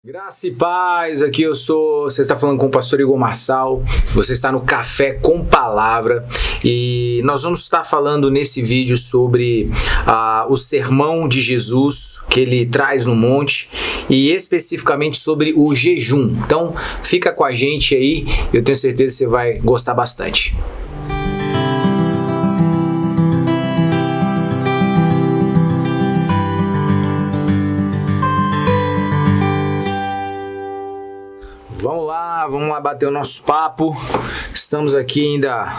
Graça e paz, aqui você está falando com o pastor Igor Marçal, você está no Café com Palavra e nós vamos estar falando nesse vídeo sobre o sermão de Jesus que ele traz no monte e especificamente sobre o jejum. Então fica com a gente aí, eu tenho certeza que você vai gostar bastante. Vamos lá bater o nosso papo. Estamos aqui ainda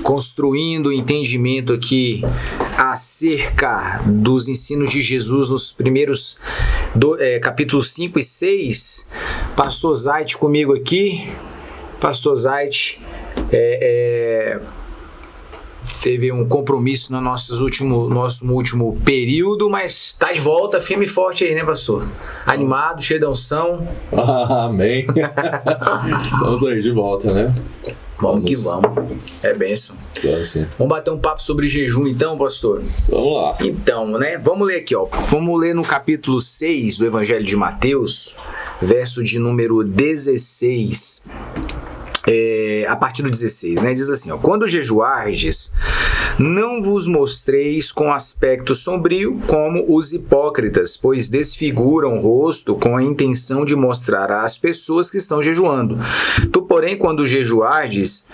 construindo o entendimento aqui acerca dos ensinos de Jesus nos primeiros capítulos 5 e 6. Pastor Zait comigo aqui. Pastor Zait teve um compromisso no nosso último período, mas está de volta firme e forte aí, né, pastor? Animado, cheio de unção. Amém. Estamos aí de volta, né? Vamos que vamos. É bênção. Vamos bater um papo sobre jejum então, pastor? Vamos lá. Então, né? Vamos ler aqui, ó. Vamos ler no capítulo 6 do Evangelho de Mateus, verso de número 16. A partir do 16, né? Diz assim, ó: quando jejuardes, não vos mostreis com aspecto sombrio como os hipócritas, pois desfiguram o rosto com a intenção de mostrar às pessoas que estão jejuando. Tu, porém, quando jejuares,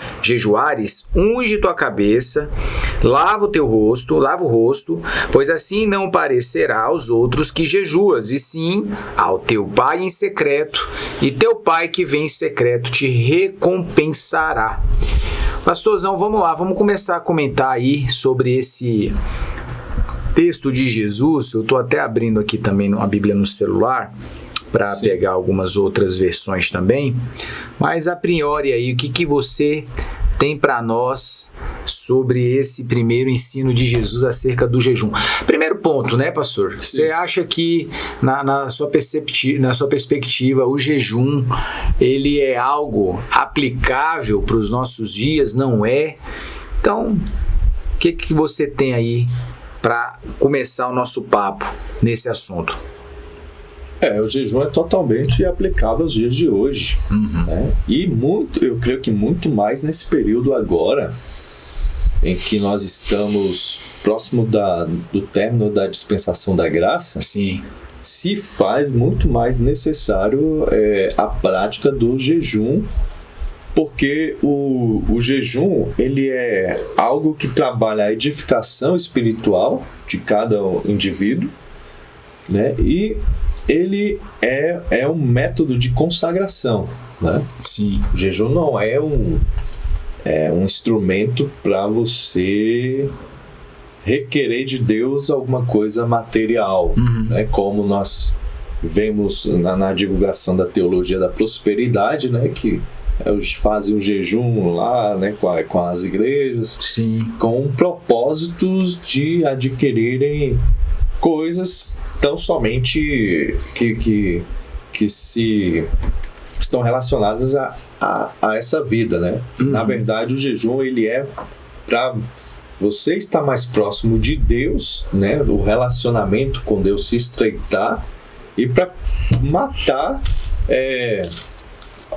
unge tua cabeça, lava o rosto, pois assim não parecerá aos outros que jejuas, e sim ao teu pai em secreto, e teu pai que vem em secreto te recompensará. Pastorzão, vamos lá, vamos começar a comentar aí sobre esse texto de Jesus. Eu estou até abrindo aqui também a Bíblia no celular para pegar algumas outras versões também, mas a priori aí, o que você tem para nós sobre esse primeiro ensino de Jesus acerca do jejum? Primeiro ponto, né, pastor? Você acha que na sua perspectiva o jejum ele é algo aplicável para os nossos dias? Não é? Então, o que você tem aí para começar o nosso papo nesse assunto? O jejum é totalmente aplicável aos dias de hoje, né? E eu creio que muito mais nesse período agora, em que nós estamos próximo do término da dispensação da graça. Sim. Se faz muito mais necessário a prática do jejum, porque o jejum ele é algo que trabalha a edificação espiritual de cada indivíduo, né? E ele é um método de consagração, né? Sim. O jejum não é um instrumento para você requerer de Deus alguma coisa material, né? Como nós vemos na divulgação da teologia da prosperidade, né? Que fazem o jejum lá, né? Com as igrejas. Sim. Com propósitos de adquirirem coisas tão somente que estão relacionadas a essa vida, né? Na verdade, o jejum ele é para você estar mais próximo de Deus, né? O relacionamento com Deus se estreitar e para matar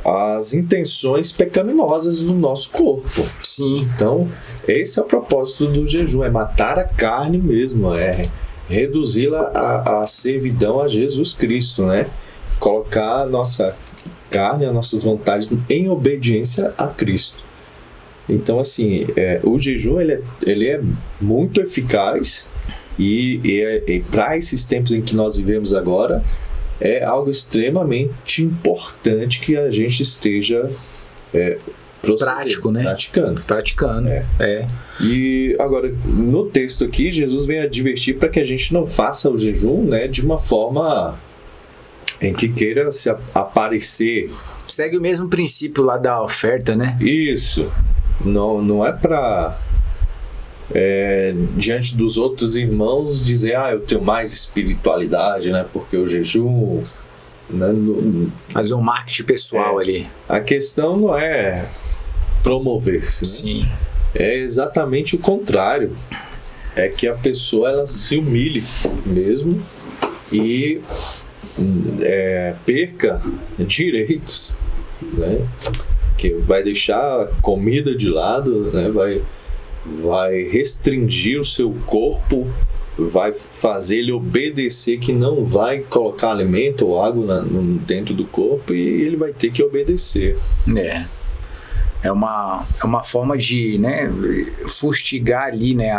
as intenções pecaminosas do nosso corpo. Sim. Então, esse é o propósito do jejum, é matar a carne mesmo, reduzi-la à servidão a Jesus Cristo, né? Colocar a nossa carne, as nossas vontades em obediência a Cristo. Então, assim, o jejum ele é muito eficaz e para esses tempos em que nós vivemos agora, é algo extremamente importante que a gente esteja prático, né? Praticando. E agora, no texto aqui, Jesus vem advertir para que a gente não faça o jejum, né, de uma forma em que queira se aparecer. Segue o mesmo princípio lá da oferta, né? Isso. Não é para diante dos outros irmãos dizer, eu tenho mais espiritualidade, né, porque o jejum, né, fazer um marketing pessoal ali. A questão não é promover-se, né? Sim. É exatamente o contrário. É que a pessoa ela se humilhe mesmo e perca direitos, né? Que vai deixar comida de lado, né? Vai restringir o seu corpo, vai fazer ele obedecer, que não vai colocar alimento ou água dentro do corpo, e ele vai ter que obedecer. É uma forma de, né, fustigar ali, né,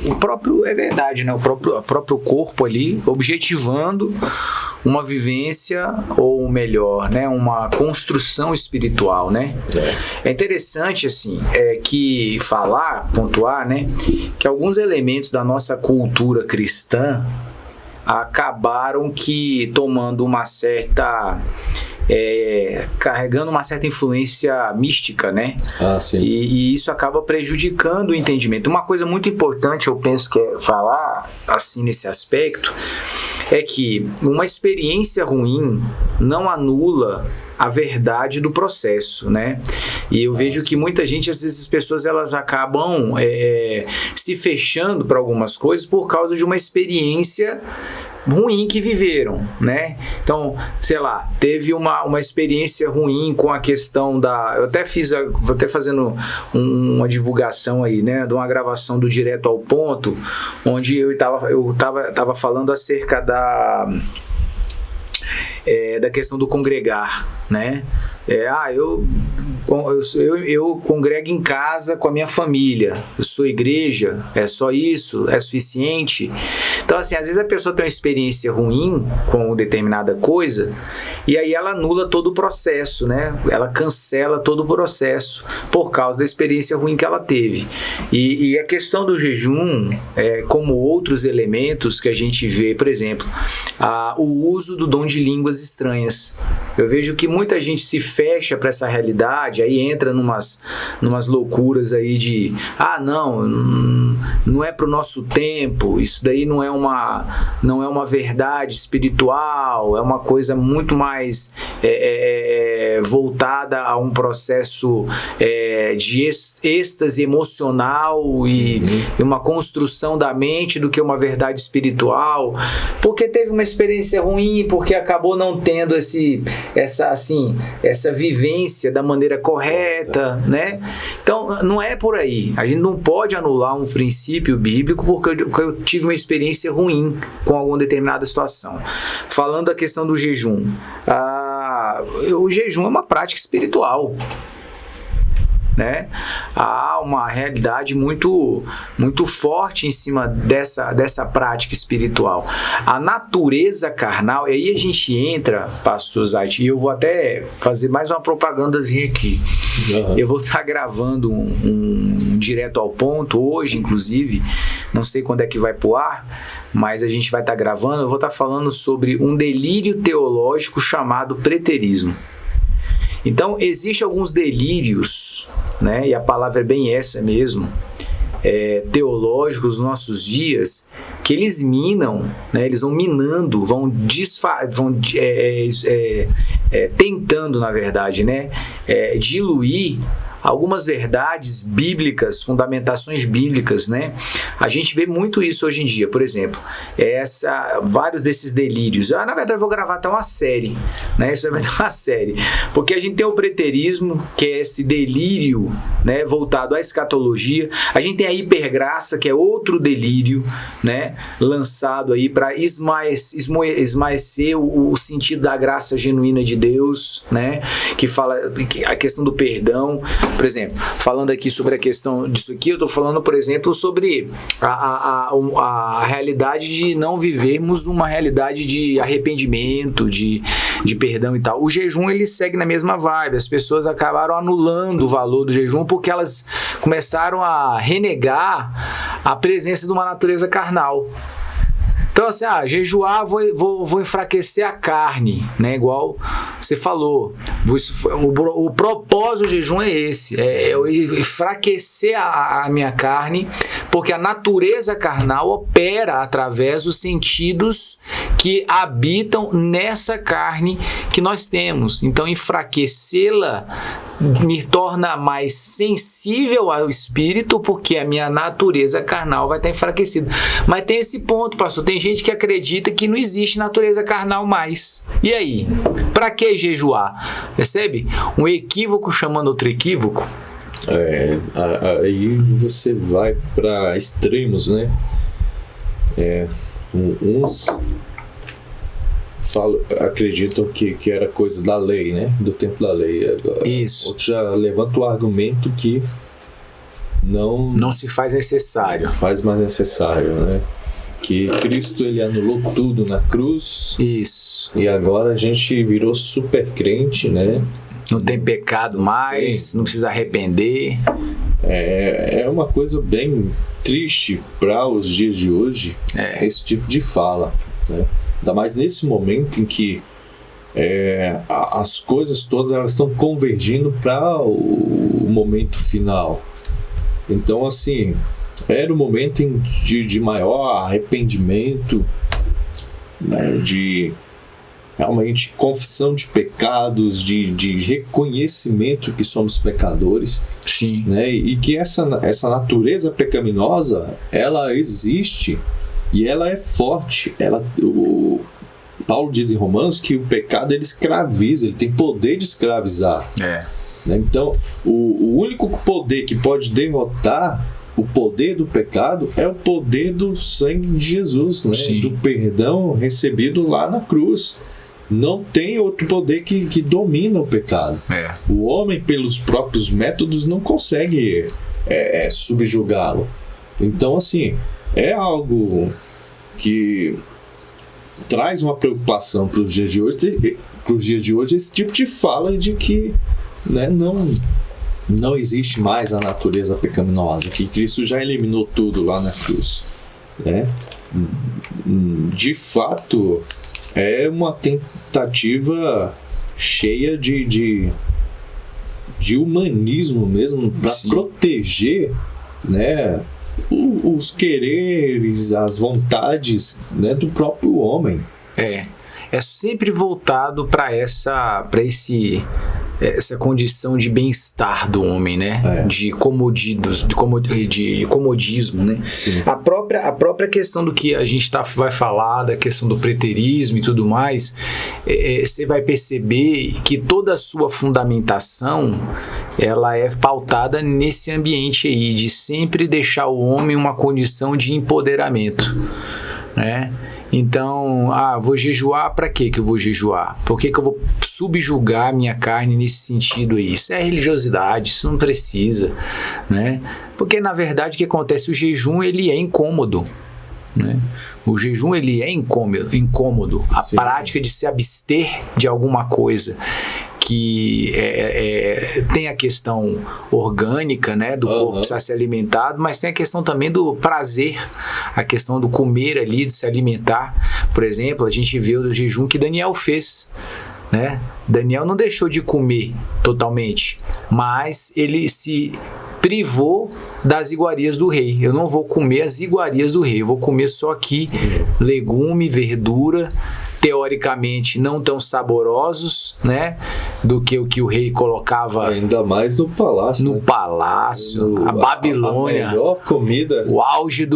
o próprio, é verdade, né, o próprio corpo ali, objetivando uma vivência, ou melhor, né, uma construção espiritual, né? É interessante, assim, pontuar, né, que alguns elementos da nossa cultura cristã acabaram tomando uma certa... carregando uma certa influência mística, né? Sim. E isso acaba prejudicando o entendimento. Uma coisa muito importante, eu penso que é falar assim nesse aspecto, é que uma experiência ruim não anula a verdade do processo, né? E eu vejo que muita gente, às vezes as pessoas, elas acabam se fechando para algumas coisas por causa de uma experiência ruim que viveram, né? Então, sei lá, teve uma experiência ruim com a questão da... vou até fazendo uma divulgação aí, né? De uma gravação do Direto ao Ponto, onde eu tava falando acerca da questão do congregar, né? Eu congrego em casa com a minha família, eu sou igreja, é só isso, é suficiente? Então, assim, às vezes a pessoa tem uma experiência ruim com determinada coisa, e aí ela anula todo o processo, né? Ela cancela todo o processo por causa da experiência ruim que ela teve. E a questão do jejum, como outros elementos que a gente vê, por exemplo, o uso do dom de línguas estranhas. Eu vejo que muita gente se fecha para essa realidade, aí entra numas loucuras aí de não é pro nosso tempo, isso daí não é uma verdade espiritual, é uma coisa muito mais voltada a um processo de êxtase emocional e uma construção da mente do que uma verdade espiritual, porque teve uma experiência ruim, porque acabou não tendo essa vivência da maneira correta, né? Então, não é por aí. A gente não pode anular um princípio bíblico porque eu tive uma experiência ruim com alguma determinada situação. Falando da questão do jejum, o jejum é uma prática espiritual, né? Há uma realidade muito, muito forte em cima dessa prática espiritual. A natureza carnal, e aí a gente entra, pastor Zait, e eu vou até fazer mais uma propagandazinha aqui. Eu vou estar gravando um Direto ao Ponto hoje, inclusive, não sei quando é que vai pro ar, mas a gente vai estar gravando. Eu vou estar falando sobre um delírio teológico chamado preterismo. Então, existem alguns delírios, né, e a palavra é bem essa mesmo, teológicos nos nossos dias, que eles minam, né, eles vão minando, tentando, na verdade, né, diluir algumas verdades bíblicas, fundamentações bíblicas, né? A gente vê muito isso hoje em dia. Por exemplo, vários desses delírios. Na verdade, eu vou gravar até uma série, né? Isso vai ter uma série. Porque a gente tem o preterismo, que é esse delírio, né, voltado à escatologia. A gente tem a hipergraça, que é outro delírio, né, lançado aí para esmaecer o sentido da graça genuína de Deus, né? Que fala a questão do perdão. Por exemplo, falando aqui sobre a questão disso aqui, eu estou falando, por exemplo, sobre a realidade de não vivermos uma realidade de arrependimento, de perdão e tal. O jejum, ele segue na mesma vibe. As pessoas acabaram anulando o valor do jejum porque elas começaram a renegar a presença de uma natureza carnal. Então, assim, jejuar, vou enfraquecer a carne, né? Igual você falou. O propósito do jejum é esse, eu enfraquecer a minha carne, porque a natureza carnal opera através dos sentidos que habitam nessa carne que nós temos. Então, enfraquecê-la me torna mais sensível ao espírito, porque a minha natureza carnal vai estar enfraquecida. Mas tem esse ponto, pastor, tem gente que acredita que não existe natureza carnal mais. E aí? Para que jejuar? Percebe? Um equívoco chamando outro equívoco. Aí você vai para extremos, né? Uns acreditam que era coisa da lei, né? Do tempo da lei. Isso. Outros já levantam o argumento que não se faz necessário. Faz mais necessário, né? Que Cristo ele anulou tudo na cruz. Isso. E agora a gente virou super crente, né? Não tem pecado mais, não precisa arrepender. É uma coisa bem triste para os dias de hoje, esse tipo de fala, né? Ainda mais nesse momento em que as coisas todas elas estão convergindo para o momento final. Então, assim, era o momento de maior arrependimento, né? De realmente confissão de pecados, de reconhecimento que somos pecadores. Sim. Né? E que essa natureza pecaminosa, ela existe e ela é forte. Paulo diz em Romanos que o pecado ele escraviza, ele tem poder de escravizar. Né? Então, o único poder que pode derrotar o poder do pecado é o poder do sangue de Jesus, né? Do perdão recebido lá na cruz. Não tem outro poder que domina o pecado. O homem, pelos próprios métodos, não consegue subjugá-lo. Então, assim, é algo que traz uma preocupação para os dias de hoje, esse tipo de fala de que, né, não existe mais a natureza pecaminosa, que Cristo já eliminou tudo lá na cruz. Né? De fato, é uma tentativa cheia de humanismo mesmo, para proteger, né, os quereres, as vontades, né, do próprio homem. É sempre voltado para essa condição de bem-estar do homem, né? De comodismo, né? Sim. A própria questão do que a gente vai falar, da questão do preterismo e tudo mais, você vai perceber que toda a sua fundamentação ela é pautada nesse ambiente aí, de sempre deixar o homem uma condição de empoderamento, né? Então, vou jejuar, para que eu vou jejuar? Por que eu vou subjugar a minha carne nesse sentido aí? Isso é religiosidade, isso não precisa, né? Porque, na verdade, o que acontece? O jejum, ele é incômodo, né? O jejum, ele é incômodo. A prática de se abster de alguma coisa que tem a questão orgânica, né, do corpo precisar ser alimentado, mas tem a questão também do prazer, a questão do comer ali, de se alimentar. Por exemplo, a gente vê o jejum que Daniel fez, né? Daniel não deixou de comer totalmente, mas ele se privou das iguarias do rei. Eu não vou comer as iguarias do rei, eu vou comer só aqui legume, verdura, teoricamente não tão saborosos, né, do que o que o rei colocava. Ainda mais no palácio. No palácio, a Babilônia. A melhor comida. O auge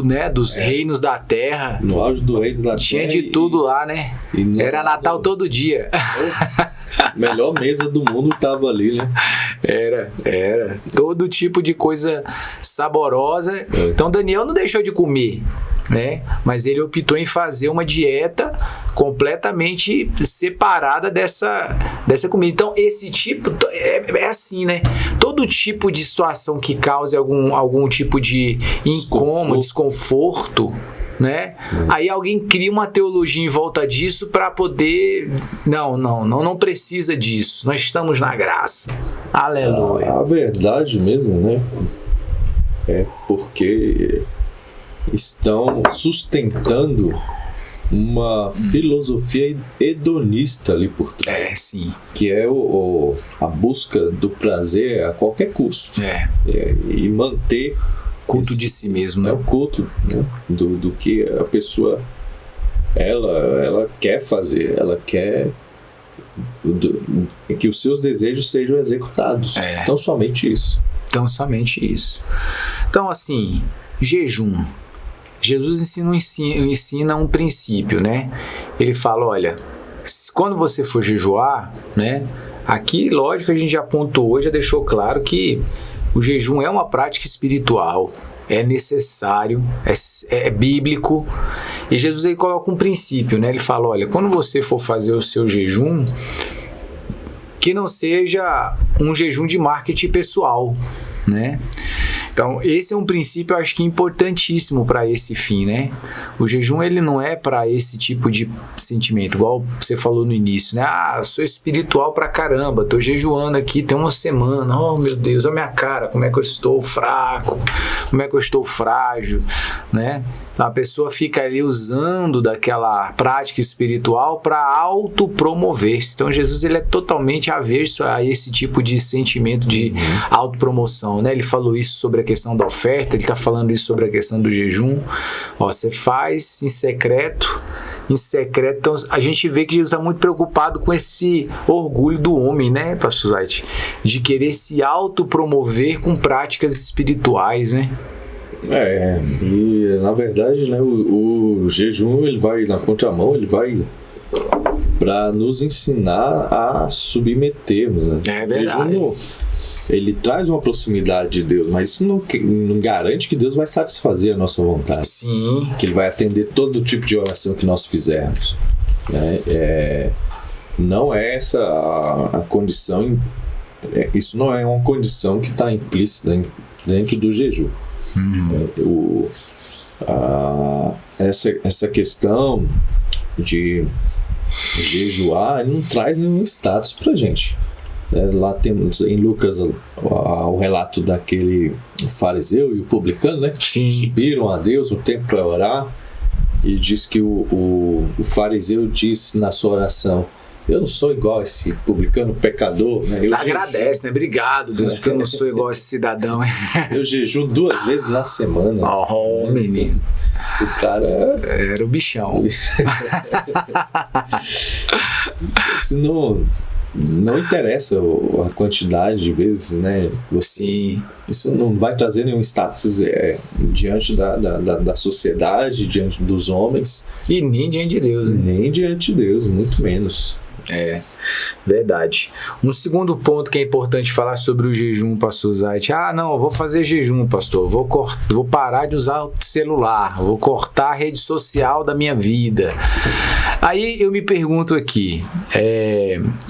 né, dos reinos da terra. No auge dos reis da terra. Tinha de tudo lá, né? Era Natal todo dia. Melhor mesa do mundo tava ali, né? Era. Todo tipo de coisa saborosa. Então Daniel não deixou de comer, né? Mas ele optou em fazer uma dieta completamente separada dessa comida. Então esse tipo é assim, né? Todo tipo de situação que cause algum tipo de incômodo, desconforto, né? Aí alguém cria uma teologia em volta disso para poder... Não precisa disso. Nós estamos na graça. Aleluia. A verdade mesmo, né? É porque estão sustentando uma filosofia hedonista ali por trás. Sim. Que é a busca do prazer a qualquer custo. E manter culto de si mesmo, né? O culto, né? do que a pessoa ela quer fazer, ela quer que os seus desejos sejam executados. Então, somente isso. Então, assim, jejum. Jesus ensina um princípio, né? Ele fala, olha, quando você for jejuar, né? Aqui, lógico, a gente já pontuou, já deixou claro que o jejum é uma prática espiritual, é necessário, é bíblico. E Jesus ele coloca um princípio, né? Ele fala, olha, quando você for fazer o seu jejum, que não seja um jejum de marketing pessoal, né? Então, esse é um princípio, eu acho que importantíssimo para esse fim, né? O jejum, ele não é para esse tipo de sentimento, igual você falou no início, né? Sou espiritual pra caramba, tô jejuando aqui, tem uma semana, oh meu Deus, a minha cara, como é que eu estou fraco, como é que eu estou frágil, né? A pessoa fica ali usando daquela prática espiritual para autopromover-se. Então, Jesus ele é totalmente averso a esse tipo de sentimento de autopromoção, né? Ele falou isso sobre a questão da oferta, ele está falando isso sobre a questão do jejum. Ó, você faz em secreto. Então, a gente vê que Jesus está muito preocupado com esse orgulho do homem, né, pastor Zait? De querer se autopromover com práticas espirituais, né? E na verdade, né, o jejum ele vai na contramão, ele vai para nos ensinar a submetermos, né? É verdade. O jejum ele traz uma proximidade de Deus, mas isso não garante que Deus vai satisfazer a nossa vontade. Sim. Que Ele vai atender todo tipo de oração que nós fizermos, né? Não é essa a condição, isso não é uma condição que está implícita dentro do jejum. Essa questão de jejuar não traz nenhum status pra gente. Lá temos em Lucas o relato daquele fariseu e o publicano, né? Sim. Subiram a Deus no templo para orar, e diz que o fariseu disse na sua oração: eu não sou igual a esse publicano pecador, né? Agradece, né? Obrigado, Deus, porque eu não sou igual a esse cidadão. Eu jejuo 2 vezes na semana. Oh, menino. O cara era o bichão. Se não interessa a quantidade de vezes, né? Sim. Isso não vai trazer nenhum status diante da sociedade, diante dos homens. E nem diante de Deus, né? Nem diante de Deus, muito menos. Verdade. Um segundo ponto que é importante falar sobre o jejum, pastor Zait. Não, eu vou fazer jejum, pastor. Vou parar de usar o celular. Vou cortar a rede social da minha vida. Aí eu me pergunto aqui,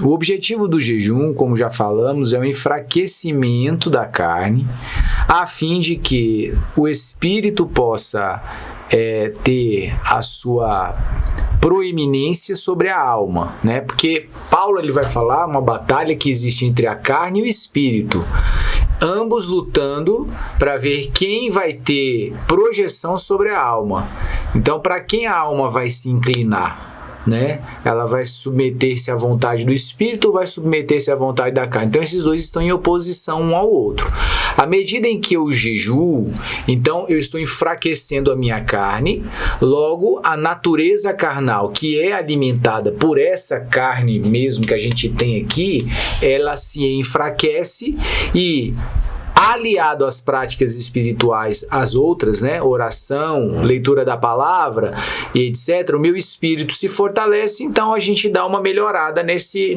o objetivo do jejum, como já falamos, é o enfraquecimento da carne, a fim de que o espírito possa ter a sua proeminência sobre a alma, né? Porque Paulo ele vai falar uma batalha que existe entre a carne e o espírito, ambos lutando para ver quem vai ter projeção sobre a alma. Então, para quem a alma vai se inclinar, né? Ela vai submeter-se à vontade do espírito ou vai submeter-se à vontade da carne? Então esses dois estão em oposição um ao outro. À medida em que eu jejuo, então eu estou enfraquecendo a minha carne, logo a natureza carnal, que é alimentada por essa carne mesmo que a gente tem aqui, ela se enfraquece e, aliado às práticas espirituais, as outras, né, oração, leitura da palavra e etc, o meu espírito se fortalece, então a gente dá uma melhorada nesse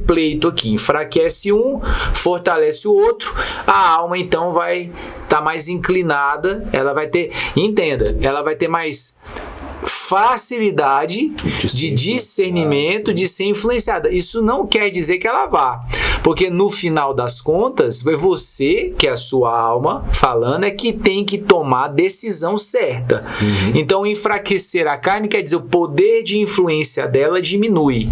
pleito aqui, enfraquece um, fortalece o outro, a alma então vai estar mais inclinada, ela vai ter, entenda, ela vai ter mais facilidade de discernimento, de ser influenciada. Isso não quer dizer que ela vá, porque no final das contas, é você, que é a sua alma falando, é que tem que tomar a decisão certa. Então, enfraquecer a carne quer dizer o poder de influência dela diminui.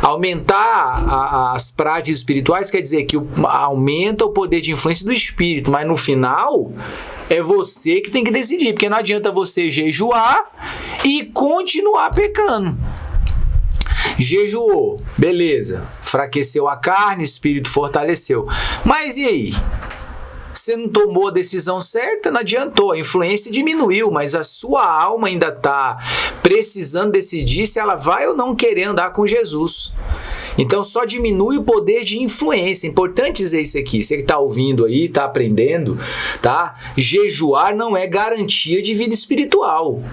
Aumentar as práticas espirituais quer dizer que aumenta o poder de influência do espírito, mas no final é você que tem que decidir, porque não adianta você jejuar e continuar pecando. Jejuou, beleza, enfraqueceu a carne, o espírito fortaleceu. Mas e aí? Você não tomou a decisão certa, não adiantou, a influência diminuiu, mas a sua alma ainda está precisando decidir se ela vai ou não querer andar com Jesus. Então só diminui o poder de influência. É importante dizer isso aqui. Você que está ouvindo aí, está aprendendo, tá? Jejuar não é garantia de vida espiritual.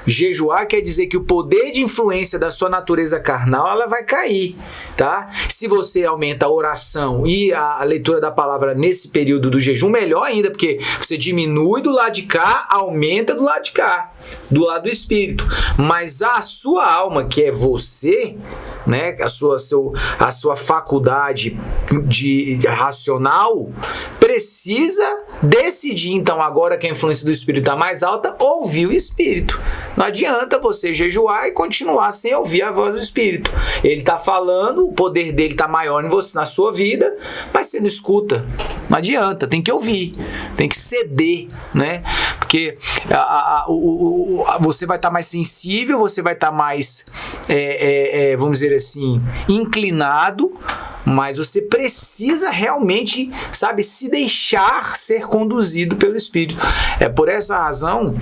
Jejuar quer dizer que o poder de influência da sua natureza carnal, ela vai cair, tá? Se você aumenta a oração e a leitura da palavra nesse período do jejum, melhor ainda, porque você diminui do lado de cá, aumenta do lado de cá, do lado do espírito. Mas a sua alma, que é você, né, a sua faculdade de racional, precisa decidir, então, agora que a influência do espírito está mais alta, ouvir o espírito. Não adianta você jejuar e continuar sem ouvir a voz do espírito. Ele está falando, o poder dele está maior em você, na sua vida, mas você não escuta. Não adianta, tem que ouvir, tem que ceder, né? Porque você vai estar mais sensível, você vai estar mais, vamos dizer assim, inclinado, mas você precisa realmente, sabe, se deixar ser conduzido pelo Espírito. É por essa razão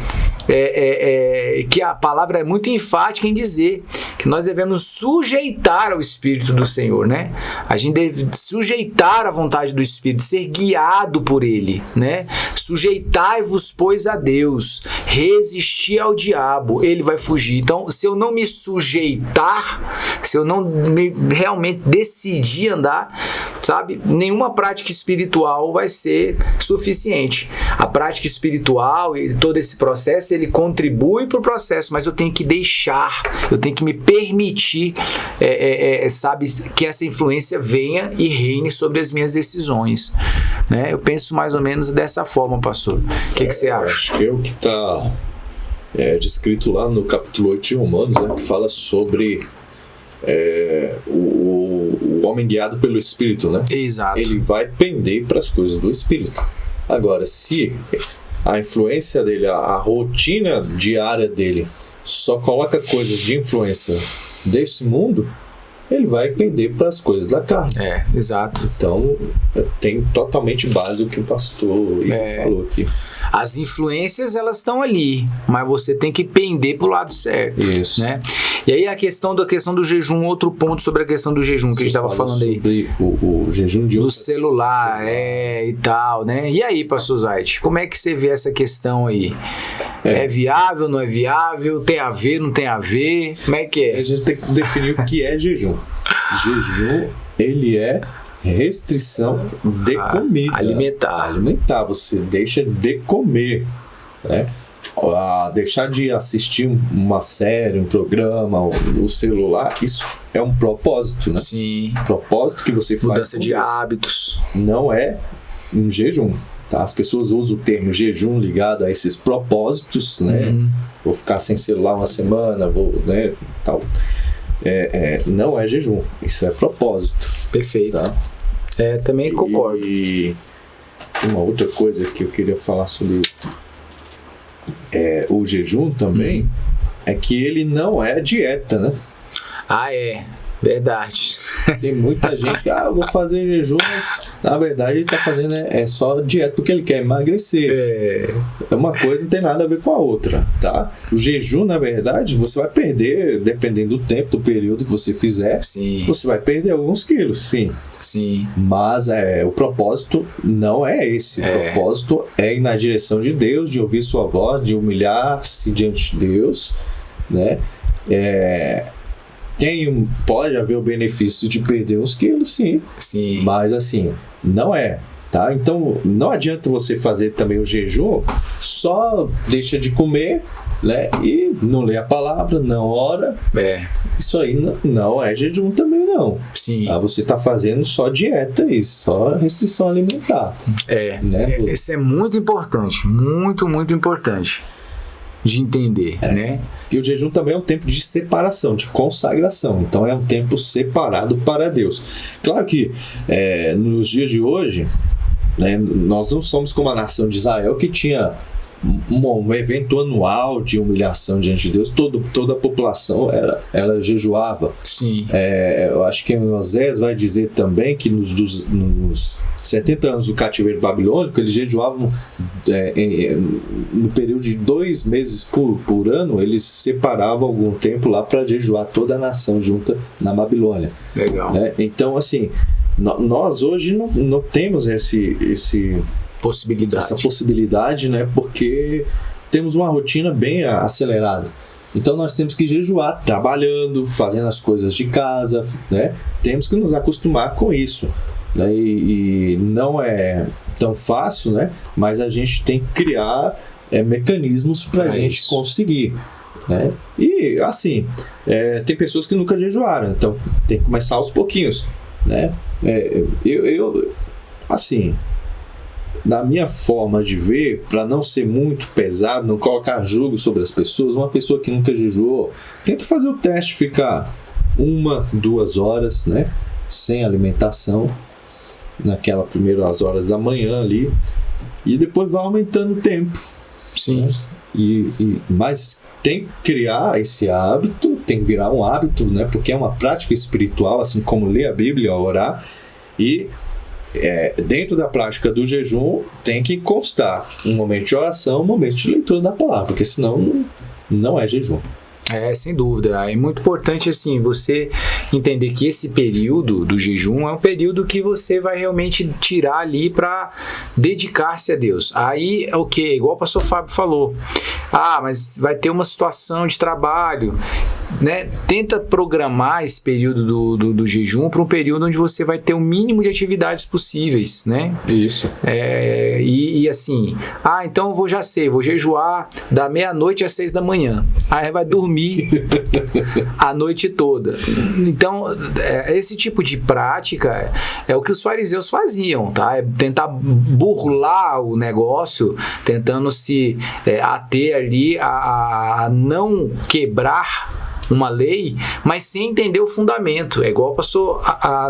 que a palavra é muito enfática em dizer que nós devemos sujeitar ao Espírito do Senhor, né? A gente deve sujeitar a vontade do Espírito, ser guiado por Ele, né? Sujeitai-vos, pois, a Deus, resistir ao diabo, ele vai fugir. Então, se eu não me sujeitar, se eu não realmente decidir andar, sabe, nenhuma prática espiritual vai ser suficiente. A prática espiritual e todo esse processo, ele contribui para o processo, mas eu tenho que deixar, eu tenho que me permitir, sabe, que essa influência venha e reine sobre as minhas decisões, né? Eu penso mais ou menos dessa forma, pastor. O que você acha? Acho que é o que está descrito lá no capítulo 8 de Romanos, né, que fala sobre o homem guiado pelo Espírito, né? Exato. Ele vai pender para as coisas do Espírito. Agora, se a influência dele, a rotina diária dele só coloca coisas de influência desse mundo, ele vai pender para as coisas da carne. Exato. Então, tem totalmente base o que o pastor falou aqui. As influências, elas estão ali, mas você tem que pender para o lado certo. Isso. Né? E aí a questão do jejum, outro ponto sobre a questão do jejum que a gente estava falando aí. Sobre o jejum de do celular, e tal, né? E aí, pastor Zait, como é que você vê essa questão aí? É viável, não é viável? Tem a ver, não tem a ver? Como é que é? A gente tem que definir o que é jejum. Jejum, ele é restrição de comida. Alimentar, você deixa de comer, né? Deixar de assistir uma série, um programa, o celular, isso é um propósito, né? Sim. Propósito que você faz. Mudança de hábitos. Não é um jejum, tá? As pessoas usam o termo jejum ligado a esses propósitos, né? Vou ficar sem celular uma semana, né, tal. Não é jejum, isso é propósito. Perfeito. Tá? Também concordo. E uma outra coisa que eu queria falar sobre o jejum também é que ele não é dieta, né? Verdade. Tem muita gente que, eu vou fazer jejum, mas na verdade ele está fazendo só dieta porque ele quer emagrecer. Uma coisa não tem nada a ver com a outra, tá? O jejum, na verdade, você vai perder, dependendo do tempo, do período que você fizer, sim, você vai perder alguns quilos, sim. Sim. Mas o propósito não é esse. O propósito é ir na direção de Deus, de ouvir sua voz, de humilhar-se diante de Deus, né? Pode haver o benefício de perder uns quilos, sim. Sim. Mas assim, não é, tá? Então, não adianta você fazer também o jejum, só deixa de comer, né? E não lê a palavra, não ora. Isso aí não é jejum também, não. Sim. Tá? Você está fazendo só dieta aí, só restrição alimentar. Né? Isso é muito importante, muito, muito importante de entender, né? E o jejum também é um tempo de separação, de consagração. Então é um tempo separado para Deus. Claro que nos dias de hoje, né, nós não somos como a nação de Israel que tinha um evento anual de humilhação diante de Deus, toda a população ela jejuava. Sim. Eu acho que Osés vai dizer também que nos 70 anos do cativeiro babilônico, eles jejuavam no período de 2 meses por ano, eles separavam algum tempo lá para jejuar toda a nação junta na Babilônia. Legal. Então, assim, nós hoje não temos essa possibilidade, né? Porque temos uma rotina bem acelerada. Então nós temos que jejuar, trabalhando, fazendo as coisas de casa, né? Temos que nos acostumar com isso, né? E não é tão fácil, né? Mas a gente tem que criar mecanismos para a gente conseguir, né? E assim, tem pessoas que nunca jejuaram, então tem que começar aos pouquinhos, né? Eu assim, na minha forma de ver, para não ser muito pesado, não colocar julgo sobre as pessoas, uma pessoa que nunca jejuou, tenta fazer o teste, ficar 1-2 horas, né, sem alimentação, naquelas primeiras horas da manhã ali, e depois vai aumentando o tempo. Sim. Né? Mas tem que criar esse hábito, tem que virar um hábito, né, porque é uma prática espiritual, assim como ler a Bíblia, orar, e dentro da prática do jejum tem que constar um momento de oração, um momento de leitura da palavra, porque senão não é jejum. Sem dúvida. É muito importante, assim, você entender que esse período do jejum é um período que você vai realmente tirar ali para dedicar-se a Deus. Aí, igual o pastor Fábio falou, mas vai ter uma situação de trabalho, né? Tenta programar esse período do jejum para um período onde você vai ter o mínimo de atividades possíveis, né? Isso. E assim, então eu vou jejuar da meia-noite às 6 da manhã. Aí vai dormir a noite toda. Então, esse tipo de prática é o que os fariseus faziam, tá? É tentar burlar o negócio, tentando se ater ali a não quebrar uma lei, mas sem entender o fundamento. É igual o pastor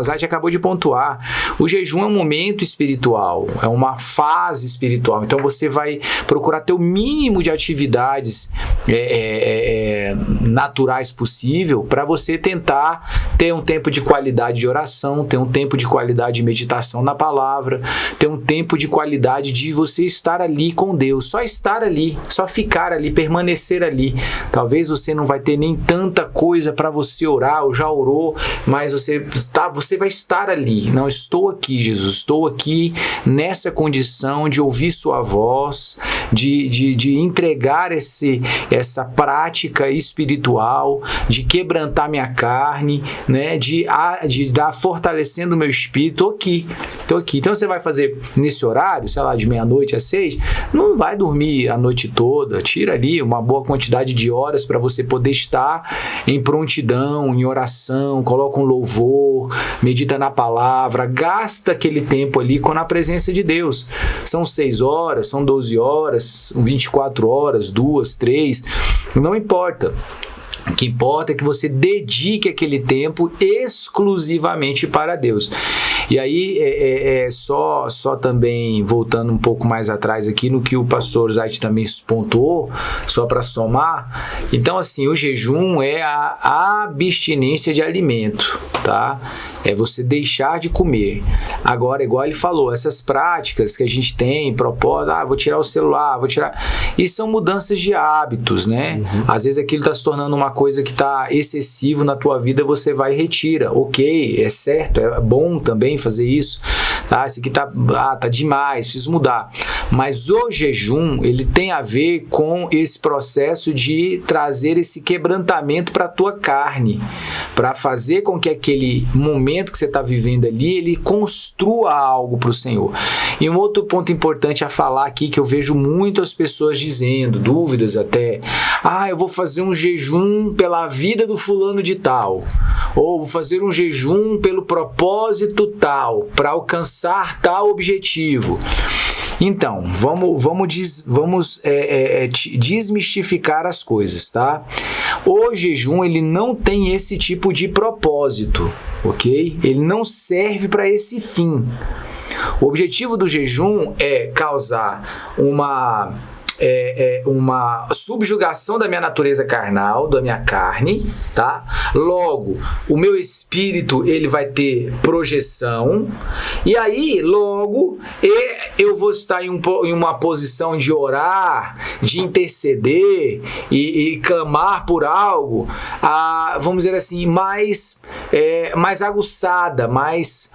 Zayt acabou de pontuar. O jejum é um momento espiritual, é uma fase espiritual. Então você vai procurar ter o mínimo de atividades naturais possível para você tentar ter um tempo de qualidade de oração, ter um tempo de qualidade de meditação na palavra, ter um tempo de qualidade de você estar ali com Deus, só estar ali, só ficar ali, permanecer ali. Talvez você não vai ter nem tanta coisa para você orar, ou já orou, mas você vai estar ali. Não, estou aqui, Jesus, estou aqui nessa condição de ouvir sua voz, de entregar essa prática espiritual, de quebrantar minha carne, né, de dar fortalecendo o meu espírito. Estou aqui. Então você vai fazer nesse horário, sei lá, de meia-noite às 6, não vai dormir a noite toda, tira ali uma boa quantidade de horas para você poder estar em prontidão, em oração, coloca um louvor, medita na palavra, gasta aquele tempo ali na presença de Deus. São 6 horas, são 12 horas, 24 horas, 2, 3, não importa. O que importa é que você dedique aquele tempo exclusivamente para Deus. E aí, só também voltando um pouco mais atrás aqui no que o pastor Zayt também pontuou, só para somar. Então, assim, o jejum é a abstinência de alimento, tá? É você deixar de comer. Agora, igual ele falou, essas práticas que a gente tem, propósito, vou tirar o celular, isso são mudanças de hábitos, né? Uhum. Às vezes aquilo está se tornando uma coisa que está excessivo na tua vida, você vai e retira. Ok, é certo, é bom também fazer isso. Tá? Isso aqui tá demais, preciso mudar. Mas o jejum, ele tem a ver com esse processo de trazer esse quebrantamento para a tua carne, para fazer com que aquele momento que você está vivendo ali, ele construa algo para o Senhor. E um outro ponto importante a falar aqui, que eu vejo muitas pessoas dizendo, dúvidas até, eu vou fazer um jejum pela vida do fulano de tal, ou vou fazer um jejum pelo propósito tal, para alcançar tal objetivo. Então, vamos desmistificar as coisas, tá? O jejum, ele não tem esse tipo de propósito, ok? Ele não serve para esse fim. O objetivo do jejum é causar uma uma subjugação da minha natureza carnal, da minha carne, tá? Logo, o meu espírito, ele vai ter projeção, e aí, logo, eu vou estar em uma posição de orar, de interceder e clamar por algo, vamos dizer assim, mais aguçada, mais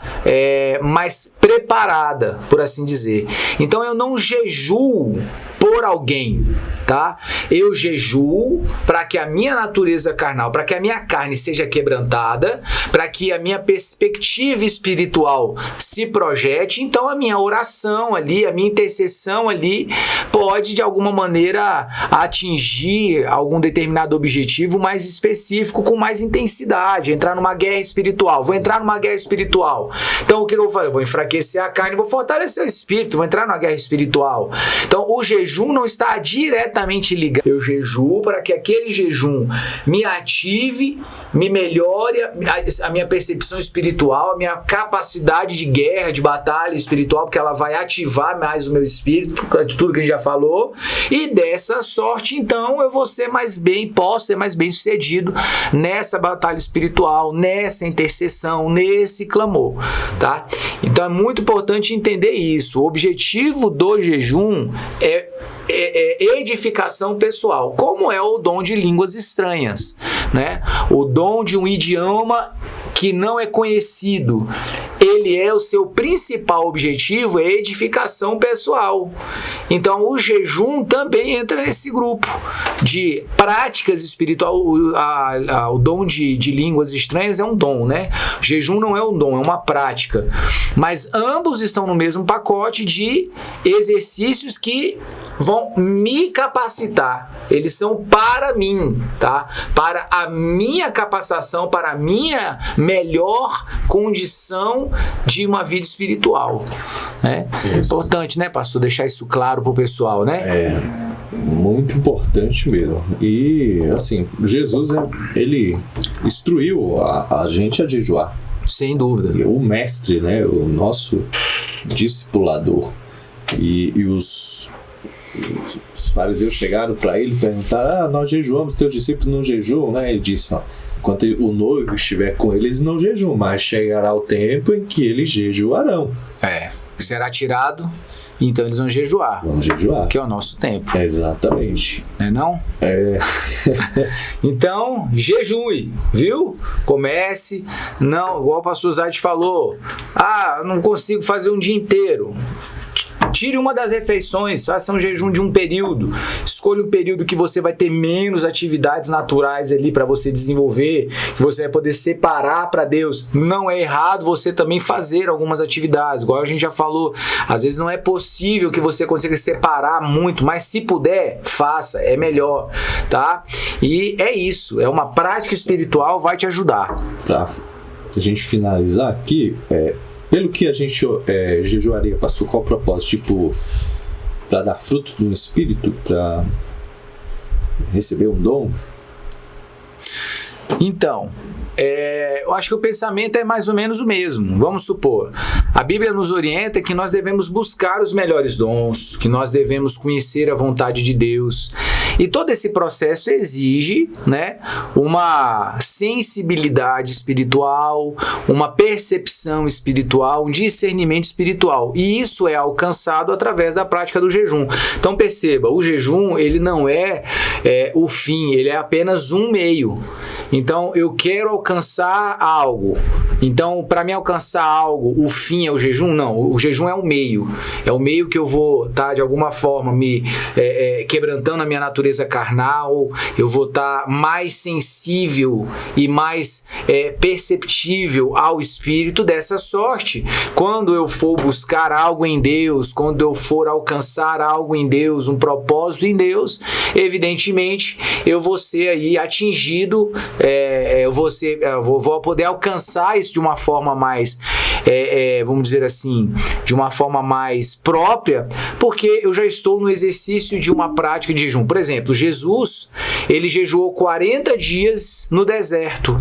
preparada, por assim dizer. Então eu não jejuo por alguém, tá? Eu jejuo para que a minha natureza carnal, para que a minha carne seja quebrantada, para que a minha perspectiva espiritual se projete. Então a minha oração ali, a minha intercessão ali pode de alguma maneira atingir algum determinado objetivo mais específico, com mais intensidade, entrar numa guerra espiritual. Vou entrar numa guerra espiritual. Então o que eu vou fazer? Eu vou enfraquecer a carne, vou fortalecer o espírito, vou entrar numa guerra espiritual. Então o jejum não está diretamente ligado. Eu jejuo para que aquele jejum me ative, me melhore a minha percepção espiritual, a minha capacidade de guerra, de batalha espiritual, porque ela vai ativar mais o meu espírito, de tudo que a gente já falou, e dessa sorte, então, eu vou ser mais bem, posso ser mais bem sucedido nessa batalha espiritual, nessa intercessão, nesse clamor, tá? Então é muito importante entender isso. O objetivo do jejum é edificação pessoal, como é o dom de línguas estranhas, né? O dom de um idioma que não é conhecido. Ele o seu principal objetivo é edificação pessoal. Então o jejum também entra nesse grupo de práticas espirituais. O dom de línguas estranhas é um dom, né? Jejum não é um dom, é uma prática. Mas ambos estão no mesmo pacote de exercícios que vão me capacitar. Eles são para mim, tá? Para a minha capacitação, para a minha melhor condição de uma vida espiritual, né? É importante, né, pastor, deixar isso claro pro pessoal, né? É muito importante mesmo. E assim, Jesus, ele instruiu a gente a jejuar. Sem dúvida. E o mestre, né, o nosso discipulador. E os fariseus chegaram para ele e perguntaram: nós jejuamos, teus discípulos não jejuam, né? Ele disse: enquanto o noivo estiver com eles, não jejuam, mas chegará o tempo em que eles jejuarão. Será tirado, então eles vão jejuar. Vão jejuar. Que é o nosso tempo. Exatamente. Não é não? Então, jejue, viu? Comece. Não, igual o pastor Zayt falou. Não consigo fazer um dia inteiro. Tire uma das refeições, faça um jejum de um período. Escolha um período que você vai ter menos atividades naturais ali para você desenvolver, que você vai poder separar para Deus. Não é errado você também fazer algumas atividades, igual a gente já falou. Às vezes não é possível que você consiga separar muito, mas se puder, faça, é melhor, tá? E é isso, é uma prática espiritual, vai te ajudar. Para a gente finalizar aqui, pelo que a gente jejuaria, pastor, qual o propósito? Tipo, para dar fruto do Espírito, para receber um dom? Então, eu acho que o pensamento é mais ou menos o mesmo. Vamos supor, a Bíblia nos orienta que nós devemos buscar os melhores dons, que nós devemos conhecer a vontade de Deus. E todo esse processo exige, né, uma sensibilidade espiritual, uma percepção espiritual, um discernimento espiritual. E isso é alcançado através da prática do jejum. Então perceba, o jejum ele não é o fim, ele é apenas um meio. Então eu quero alcançar algo. Então, para me alcançar algo, o fim é o jejum? Não, o jejum é o meio. É o meio que eu vou estar, de alguma forma, me quebrantando a minha natureza carnal, eu vou estar mais sensível e mais perceptível ao Espírito. Dessa sorte, quando eu for buscar algo em Deus, quando eu for alcançar algo em Deus, um propósito em Deus, evidentemente, eu vou ser aí atingido, eu vou poder alcançar isso de uma forma mais, vamos dizer assim, de uma forma mais própria, porque eu já estou no exercício de uma prática de jejum. Por exemplo, Jesus, ele jejuou 40 dias no deserto.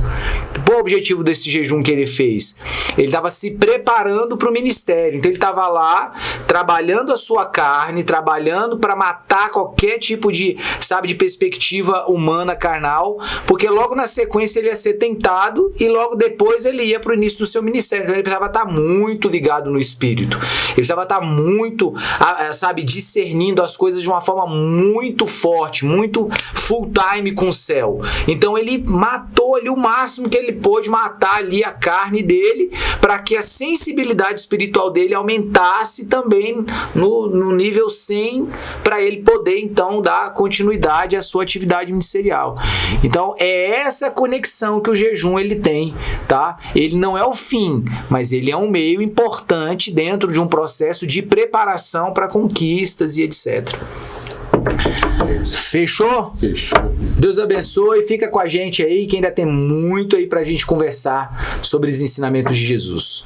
Qual o objetivo desse jejum que ele fez? Ele estava se preparando para o ministério. Então ele estava lá trabalhando a sua carne, trabalhando para matar qualquer tipo de, sabe, de perspectiva humana, carnal, porque logo na sequência ele ia ser tentado e logo depois ele ia para o início do seu ministério. Então ele precisava estar muito ligado no espírito. Ele precisava estar muito, sabe, discernindo as coisas de uma forma muito forte, muito full time com o céu. Então ele matou ali o máximo que ele pôde matar ali a carne dele, para que a sensibilidade espiritual dele aumentasse também no nível 100, para ele poder então dar continuidade à sua atividade ministerial. Então é essa conexão que o jejum ele tem, tá? Ele não é o fim, mas ele é um meio importante dentro de um processo de preparação para conquistas e etc. Fechou? Fechou. Deus abençoe, fica com a gente aí que ainda tem muito aí pra gente conversar sobre os ensinamentos de Jesus.